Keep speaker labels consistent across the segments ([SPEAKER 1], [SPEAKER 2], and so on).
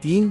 [SPEAKER 1] 3.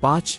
[SPEAKER 1] 5.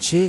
[SPEAKER 1] 6.